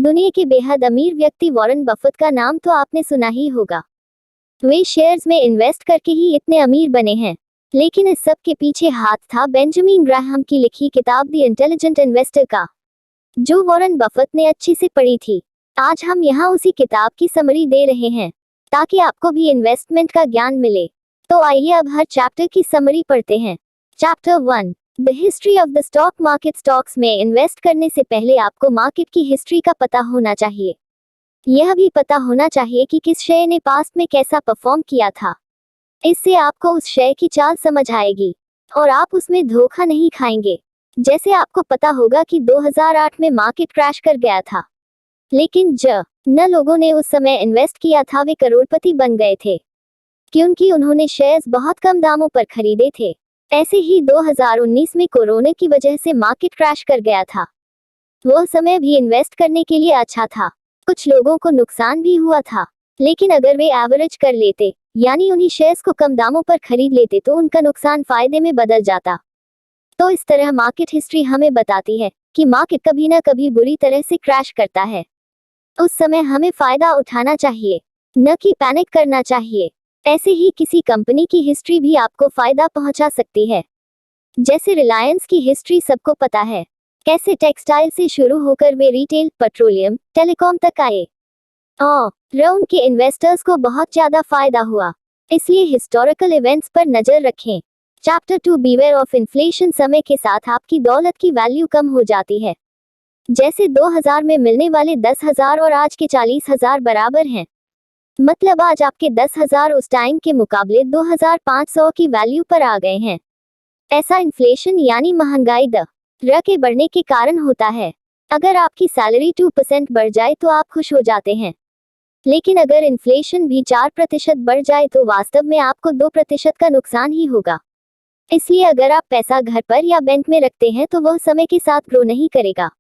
दुनिया के बेहद अमीर व्यक्ति वॉरेन बफेट का नाम तो आपने सुना ही होगा। वे शेयर्स में इन्वेस्ट करके ही इतने अमीर बने हैं, लेकिन इस सब के पीछे हाथ था बेंजामिन ग्राहम की लिखी किताब द इंटेलिजेंट इन्वेस्टर का, जो वॉरेन बफेट ने अच्छी से पढ़ी थी। आज हम यहाँ उसी किताब की समरी दे रहे हैं, ताकि आपको भी इन्वेस्टमेंट का ज्ञान मिले। तो आइए अब हर चैप्टर की समरी पढ़ते हैं। Chapter 1, the history of the stock market. Stocks में इन्वेस्ट करने से पहले आपको मार्केट की हिस्ट्री का पता होना चाहिए। यह भी पता होना चाहिए कि किस शेयर ने पास्ट में कैसा परफॉर्म किया था। इससे आपको उस शेयर की चाल समझ आएगी और आप उसमें धोखा नहीं खाएंगे। जैसे आपको पता होगा कि 2008 में मार्केट क्रैश कर गया था, लेकिन न लोगों ने उस समय इन्वेस्ट किया था, वे करोड़पति बन गए थे क्योंकि उन्होंने शेयर्स बहुत कम दामों पर खरीदे थे। ऐसे ही 2019 में कोरोना की वजह से मार्केट क्रैश कर गया था। वह समय भी इन्वेस्ट करने के लिए अच्छा था। कुछ लोगों को नुकसान भी हुआ था, लेकिन अगर वे एवरेज कर लेते, यानी उन्हीं शेयर्स को कम दामों पर खरीद लेते, तो उनका नुकसान फायदे में बदल जाता। तो इस तरह मार्केट हिस्ट्री हमें बताती है कि मार्केट कभी न कभी बुरी तरह से क्रैश करता है। उस समय हमें फायदा उठाना चाहिए, न कि पैनिक करना चाहिए। ऐसे ही किसी कंपनी की हिस्ट्री भी आपको फायदा पहुंचा सकती है। जैसे रिलायंस की हिस्ट्री सबको पता है, कैसे टेक्सटाइल से शुरू होकर वे रिटेल, पेट्रोलियम, टेलीकॉम तक आए और उनके इन्वेस्टर्स को बहुत ज्यादा फायदा हुआ। इसलिए हिस्टोरिकल इवेंट्स पर नजर रखें। Chapter 2, beware of inflation. समय के साथ आपकी दौलत की वैल्यू कम हो जाती है। जैसे 2000 में मिलने वाले 10,000 और आज के 40,000 बराबर हैं। मतलब आज आपके 10,000 उस टाइम के मुकाबले 2,500 की वैल्यू पर आ गए हैं। ऐसा इन्फ्लेशन यानी महंगाई दर के बढ़ने के कारण होता है। अगर आपकी सैलरी 2% बढ़ जाए तो आप खुश हो जाते हैं, लेकिन अगर इन्फ्लेशन भी 4% बढ़ जाए तो वास्तव में आपको 2% का नुकसान ही होगा। इसलिए अगर आप पैसा घर पर या बैंक में रखते हैं तो वह समय के साथ ग्रो नहीं करेगा,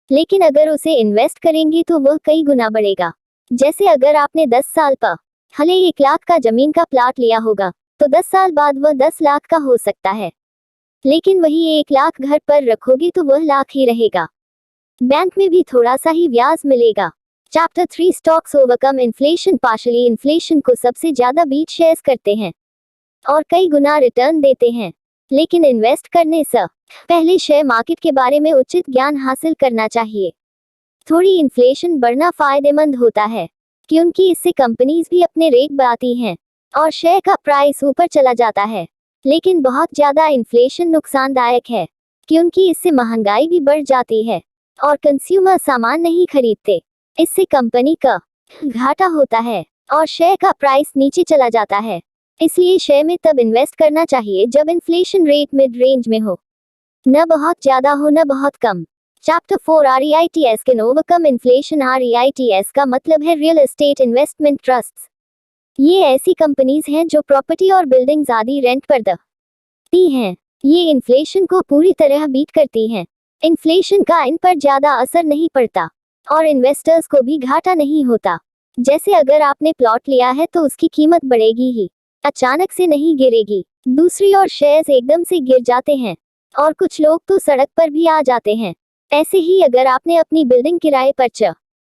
लेकिन अगर उसे इन्वेस्ट करेंगे तो वह कई गुना बढ़ेगा। जैसे अगर आपने 10 साल पहले 1 लाख का जमीन का प्लाट लिया होगा, तो 10 साल बाद वह 10 लाख का हो सकता है, लेकिन वही 1 लाख घर पर रखोगे तो वह लाख ही रहेगा। बैंक में भी थोड़ा सा ही ब्याज मिलेगा। Chapter 3, stocks overcome inflation. Partially inflation को सबसे ज्यादा बीट शेयर्स करते हैं और कई गुना रिटर्न देते हैं, लेकिन इन्वेस्ट करने से पहले शेयर मार्केट के बारे में उचित ज्ञान हासिल करना चाहिए। थोड़ी इन्फ्लेशन बढ़ना फायदेमंद होता है, क्योंकि इससे कंपनीज भी अपने रेट बढ़ाती हैं और शेयर का प्राइस ऊपर चला जाता है। लेकिन बहुत ज्यादा इन्फ्लेशन नुकसानदायक है, क्योंकि इससे महंगाई भी बढ़ जाती है और कंज्यूमर सामान नहीं खरीदते। इससे कंपनी का घाटा होता है और शेयर का प्राइस नीचे चला जाता है। इसलिए शेयर में तब इन्वेस्ट करना चाहिए जब इन्फ्लेशन रेट मिड रेंज में हो, न बहुत ज्यादा हो न बहुत कम। Chapter 4, REITs can overcome inflation. REITs का मतलब है रियल एस्टेट इन्वेस्टमेंट ट्रस्ट्स। ये ऐसी कंपनीज हैं जो प्रॉपर्टी और बिल्डिंग्स आदि रेंट पर देती हैं। ये इन्फ्लेशन को पूरी तरह बीट करती हैं। इन्फ्लेशन का इन पर ज्यादा असर नहीं पड़ता और इन्वेस्टर्स को भी घाटा नहीं होता। जैसे अगर आपने प्लॉट लिया है तो उसकी कीमत बढ़ेगी ही, अचानक से नहीं गिरेगी। दूसरी ओर शेयर्स एकदम से गिर जाते हैं और कुछ लोग तो सड़क पर भी आ जाते हैं। ऐसे ही अगर आपने अपनी बिल्डिंग किराए पर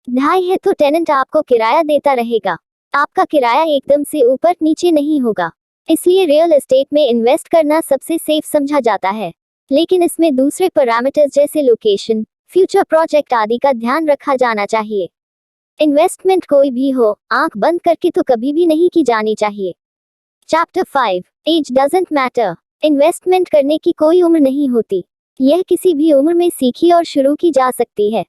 ढाई है तो टेनेंट आपको किराया देता रहेगा। आपका किराया एकदम से ऊपर नीचे नहीं होगा। इसलिए रियल एस्टेट में इन्वेस्ट करना सबसे सेफ समझा जाता है, लेकिन इसमें दूसरे पैरामीटर्स जैसे लोकेशन, फ्यूचर प्रोजेक्ट आदि का ध्यान रखा जाना चाहिए। इन्वेस्टमेंट कोई भी हो, आंख बंद करके तो कभी भी नहीं की जानी चाहिए। Chapter 5, age doesn't matter. Investment करने की कोई उम्र नहीं होती। यह किसी भी उम्र में सीखी और शुरू की जा सकती है,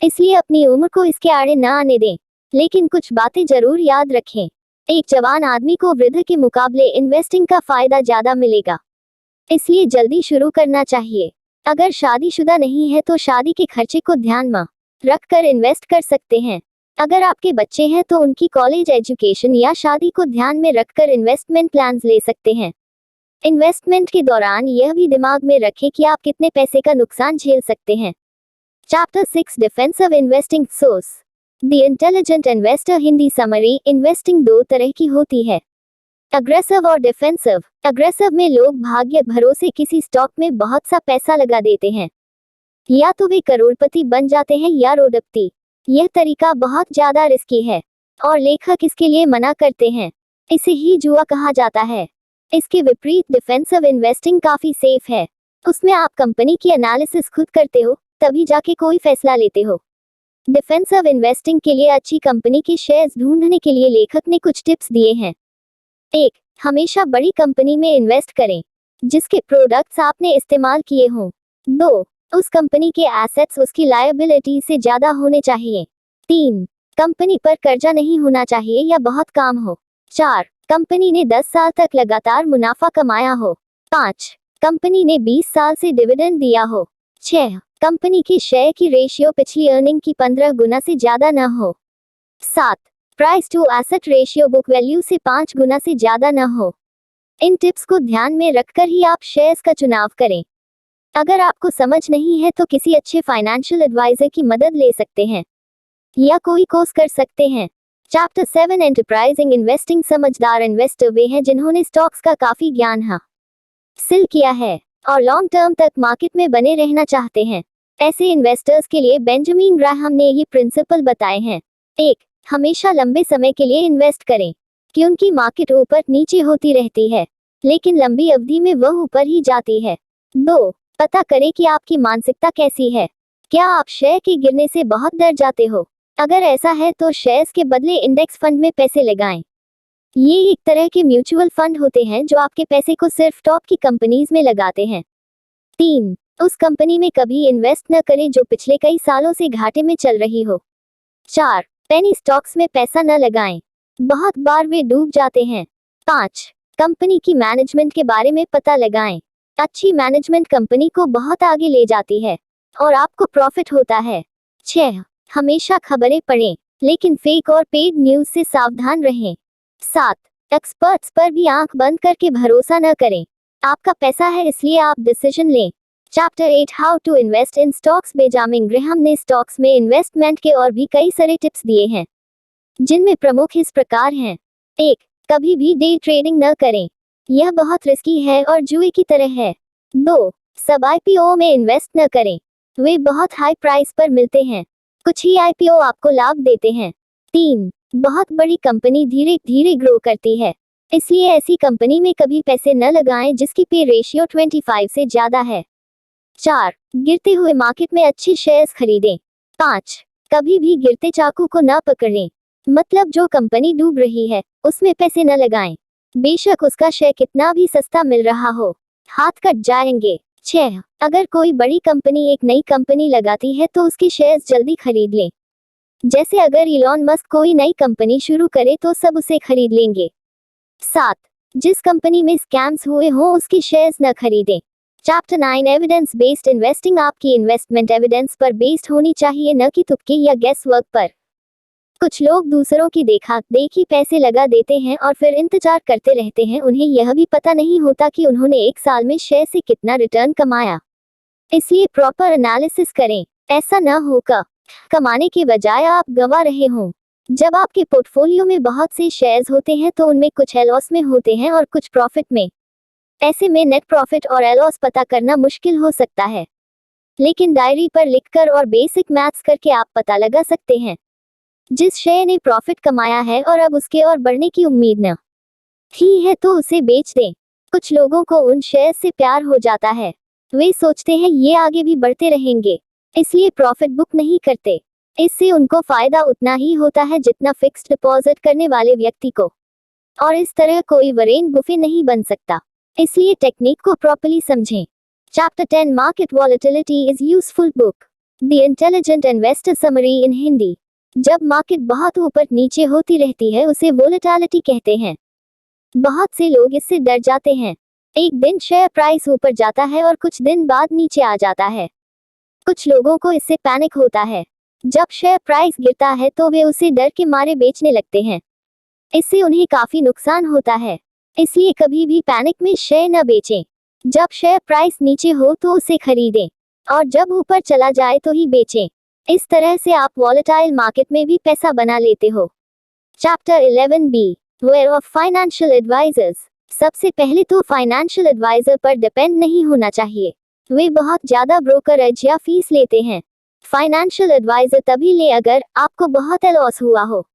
इसलिए अपनी उम्र को इसके आड़े न आने दें। लेकिन कुछ बातें जरूर याद रखें। एक जवान आदमी को वृद्ध के मुकाबले इन्वेस्टिंग का फायदा ज्यादा मिलेगा, इसलिए जल्दी शुरू करना चाहिए। अगर शादीशुदा नहीं है तो शादी के खर्चे को ध्यान में रखकर इन्वेस्ट कर सकते हैं। अगर आपके बच्चे हैं तो उनकी कॉलेज एजुकेशन या शादी को ध्यान में रखकर इन्वेस्टमेंट प्लान्स ले सकते हैं। इन्वेस्टमेंट के दौरान यह भी दिमाग में रखें कि आप कितने पैसे का नुकसान झेल सकते हैं। Chapter 6, defensive investing source. The intelligent investor. Hindi summary. Investing दो तरह की होती है, अग्रेसिव और डिफेंसिव। अग्रेसिव में लोग भाग्य भरोसे किसी स्टॉक में बहुत सा पैसा लगा देते हैं, या तो वे करोड़पति बन जाते हैं या रोडपति। यह तरीका बहुत ज्यादा रिस्की है और लेखक इसके लिए मना करते हैं। इसे ही जुआ कहा जाता है। इसके विपरीत डिफेंसिव इन्वेस्टिंग काफी सेफ है। उसमें आप कंपनी की एनालिसिस खुद करते हो, तभी जाके कोई फैसला लेते हो। डिफेंसिव इन्वेस्टिंग के लिए अच्छी कंपनी के शेयर्स ढूंढने के लिए लेखक ने कुछ टिप्स दिए हैं। 1. हमेशा बड़ी कंपनी में इन्वेस्ट करें जिसके प्रोडक्ट्स आपने इस्तेमाल किए हों। 2. उस कंपनी के एसेट्स उसकी लायबिलिटी से ज्यादा होने चाहिए। 3. कंपनी पर कर्जा नहीं होना चाहिए या बहुत कम हो। 4. कंपनी ने 10 साल तक लगातार मुनाफा कमाया हो। 5. कंपनी ने 20 साल से डिविडेंड दिया हो। 6. कंपनी की शेयर की रेशियो पिछली अर्निंग की 15 गुना से ज्यादा न हो। 7. Price to asset ratio book value से 5 गुना से ज्यादा न हो। इन टिप्स को ध्यान में रखकर ही आप शेयर्स का चुनाव करें। अगर आपको समझ नहीं है तो किसी अच्छे फाइनेंशियल एडवाइजर की मदद ले सकते हैं या कोई कोर्स कर सकते हैं। Chapter 7 enterprising investing. समझदार इन्वेस्टर वे हैं जिन्होंने स्टॉक्स का काफी ज्ञान हासिल किया है और लॉन्ग टर्म तक मार्केट में बने रहना चाहते हैं। ऐसे इन्वेस्टर्स के लिए बेंजामिन ग्राहम ने ये प्रिंसिपल बताए हैं। 1. हमेशा लंबे समय के लिए इन्वेस्ट करें क्योंकि मार्केट ऊपर नीचे होती रहती है लेकिन लंबी अवधि में वह ऊपर ही जाती है। 2. पता करें कि आपकी मानसिकता कैसी है। क्या आप शेयर के गिरने से बहुत डर जाते हो? अगर ऐसा है तो शेयर्स के बदले इंडेक्स फंड में पैसे लगाएं। ये एक तरह के म्यूचुअल फंड होते हैं जो आपके पैसे को सिर्फ टॉप की कंपनीज में लगाते हैं। 3. उस कंपनी में कभी इन्वेस्ट न करें जो पिछले कई सालों से घाटे में चल रही हो। 4. पेनी स्टॉक्स में पैसा न लगाएं, बहुत बार वे डूब जाते हैं। 5. कंपनी की मैनेजमेंट के बारे में पता लगाएं। अच्छी मैनेजमेंट कंपनी को बहुत आगे ले जाती है और आपको प्रॉफिट होता है। 6. हमेशा खबरें पढ़ें लेकिन फेक और पेड न्यूज से सावधान रहें। 7. एक्सपर्ट्स पर भी आंख बंद करके भरोसा न करें। आपका पैसा है इसलिए आप डिसीजन लें। Chapter 8 how to invest in stocks. Benjamin Graham ने स्टॉक्स में इन्वेस्टमेंट के और भी कई सारे टिप्स दिए हैं जिनमें प्रमुख इस प्रकार हैं। 1. कभी भी डे ट्रेडिंग न करें, यह बहुत रिस्की है और जुए की तरह है। 2. सब आईपीओ में इन्वेस्ट न करें, वे बहुत हाई प्राइस पर मिलते हैं, कुछ ही आईपीओ आपको लाभ देते हैं। 3. बहुत बड़ी कंपनी धीरे धीरे ग्रो करती है इसलिए ऐसी कंपनी में कभी पैसे न लगाएं जिसकी पे रेशियो 25 से ज्यादा है। 4. गिरते हुए मार्केट में अच्छे शेयर्स खरीदें। 5. कभी भी गिरते चाकू को न पकड़ें, मतलब जो कंपनी डूब रही है उसमें पैसे न लगाएं, बेशक उसका शेयर कितना भी सस्ता मिल रहा हो, हाथ कट जाएंगे। 6. अगर कोई बड़ी कंपनी एक नई कंपनी लगाती है तो उसके शेयर्स जल्दी खरीद लें। जैसे अगर इलॉन मस्क कोई नई कंपनी शुरू करे तो सब उसे खरीद लेंगे। 7. जिस कंपनी में स्कैम्स हुए हों उसके शेयर्स न खरीदें। Chapter 9 evidence based investing. आपकी इन्वेस्टमेंट एविडेंस पर बेस्ड होनी चाहिए, न कि तुक्के या गेस वर्क पर। कुछ लोग दूसरों की देखा देखी पैसे लगा देते हैं और फिर इंतजार करते रहते हैं। उन्हें यह भी पता नहीं होता कि उन्होंने एक साल में शेयर से कितना रिटर्न कमाया। इसलिए प्रॉपर एनालिसिस करें, ऐसा न होगा कमाने के बजाय आप गंवा रहे हों। जब आपके पोर्टफोलियो में बहुत से शेयर्स होते हैं तो उनमें कुछ लॉस में होते हैं और कुछ प्रॉफिट में। ऐसे में नेट प्रॉफिट और लॉस पता करना मुश्किल हो सकता है, लेकिन डायरी पर लिखकर और बेसिक मैथ्स करके आप पता लगा सकते हैं। जिस शेयर ने प्रॉफिट कमाया है और अब उसके और बढ़ने की उम्मीद न ही है तो उसे बेच दें। कुछ लोगों को उन शेयर से प्यार हो जाता है, वे सोचते हैं ये आगे भी बढ़ते रहेंगे, इसलिए प्रॉफिट बुक नहीं करते। इससे उनको फायदा उतना ही होता है जितना फिक्स्ड डिपॉजिट करने वाले व्यक्ति को, और इस तरह कोई वरेन बुफे नहीं बन सकता। इसलिए टेक्निक को प्रॉपर्ली समझें। Chapter 10 market volatility is useful book, the intelligent investor summary इन हिंदी। जब मार्केट बहुत ऊपर नीचे होती रहती है उसे वोलेटिलिटी कहते हैं। बहुत से लोग इससे डर जाते हैं। एक दिन शेयर प्राइस ऊपर जाता है और कुछ दिन बाद नीचे आ जाता है। कुछ लोगों को इससे पैनिक होता है। जब शेयर प्राइस गिरता है तो वे उसे डर के मारे बेचने लगते हैं, इससे उन्हें काफी नुकसान होता है। इसलिए कभी भी पैनिक में शेयर न बेचें। जब शेयर प्राइस नीचे हो तो उसे खरीदें और जब ऊपर चला जाए तो ही बेचें। इस तरह से आप वॉलेटाइल मार्केट में भी पैसा बना लेते हो। Chapter 11b ware of financial advisers. सबसे पहले तो फाइनेंशियल एडवाइजर पर डिपेंड नहीं होना चाहिए, वे बहुत ज्यादा ब्रोकरेज या फीस लेते हैं। फाइनेंशियल एडवाइजर तभी ले अगर आपको बहुत लॉस हुआ हो,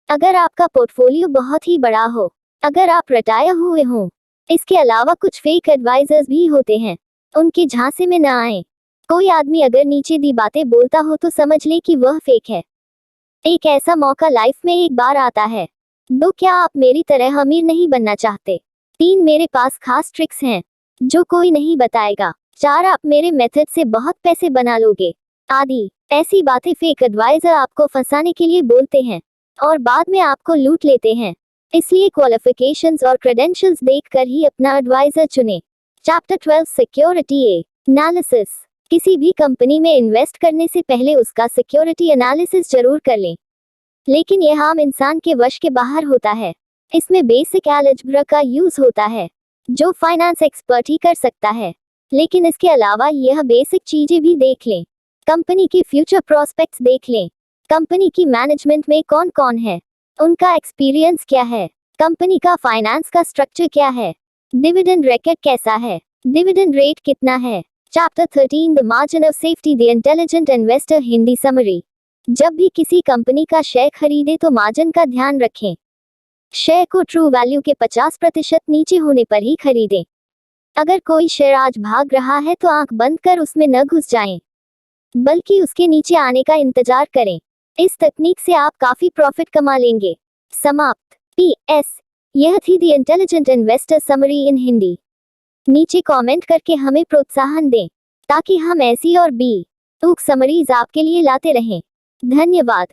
अगर आपका पोर्टफोलियो बहुत ही बड़ा हो, अगर आप रिटायर हुए हों। इसके अलावा कुछ फेक एडवाइजर्स भी होते हैं, उनके झांसे में ना आए। कोई आदमी अगर नीचे दी बातें बोलता हो तो समझ ले कि वह फेक है। एक ऐसा मौका लाइफ में एक बार आता है। 2. क्या आप मेरी तरह अमीर नहीं बनना चाहते? 3. मेरे पास खास ट्रिक्स हैं जो कोई नहीं बताएगा। 4. आप मेरे मेथड से बहुत पैसे बना लोगे, आदि ऐसी बातें फेक एडवाइजर आपको फंसाने के लिए बोलते हैं और बाद में आपको लूट लेते हैं। इसलिए क्वालिफिकेशंस और क्रेडेंशियल्स देखकर ही अपना एडवाइजर चुनें। Chapter 12 security analysis. किसी भी कंपनी में इन्वेस्ट करने से पहले उसका सिक्योरिटी एनालिसिस जरूर कर लें, लेकिन यह आम इंसान के वश के बाहर होता है। इसमें बेसिक अलजेब्रा का यूज होता है जो फाइनेंस एक्सपर्ट ही कर सकता है, लेकिन इसके अलावा यह बेसिक चीजें भी देख लें। कंपनी की फ्यूचर प्रोस्पेक्ट्स देख लें। कंपनी की मैनेजमेंट में कौन कौन है, उनका एक्सपीरियंस क्या है, कंपनी का फाइनेंस का स्ट्रक्चर क्या है, डिविडेंड रिकॉर्ड कैसा है, डिविडेंड रेट कितना है। Chapter 13 the margin of safety the intelligent investor. Hindi summary. जब भी किसी कंपनी का शेयर खरीदे तो मार्जिन का ध्यान रखें। शेयर को ट्रू वैल्यू के 50% नीचे होने पर ही खरीदें। अगर कोई शेयर आज भाग रहा है तो आंख बंद कर उसमें न घुस जाएं, बल्कि उसके नीचे आने का इंतजार करें। इस तकनीक से आप काफी प्रॉफिट कमा लेंगे। समाप्त। PS, यह थी द इंटेलिजेंट इन्वेस्टर समरी इन हिंदी। नीचे कमेंट करके हमें प्रोत्साहन दें ताकि हम ऐसी और B2 समरीज आपके लिए लाते रहें। धन्यवाद।